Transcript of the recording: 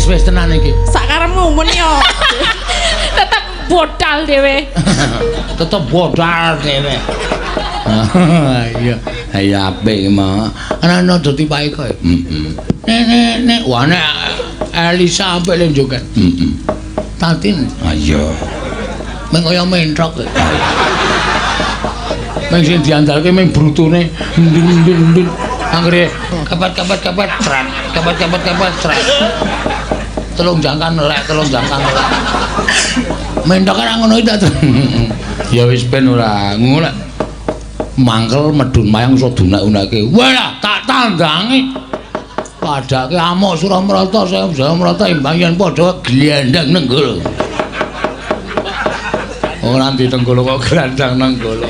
wis tenan iki. Sakarepmu men yo. Tetep bodal dhewe. Tetep bodal dhewe. Iya, ayo apik mah. Ana dadi pae kowe. Nek wah nek Elisa apik le joget. Tatin. Ayo. Meng kaya mentrok. Meng sing diandalke meng brutune ndin. Anggere kapat trat. Trat. Telung jangkan lek. Mentok kan ngono iki ta. Ya wis ben ora ngono lek mangkel medun mayang iso dunak-unake. Wah, tak tandangi. Padake amuk Suramarata, Suramarata imbang yen padha glendang nenggol. Ora ndi tenggolo kok glendang nenggol.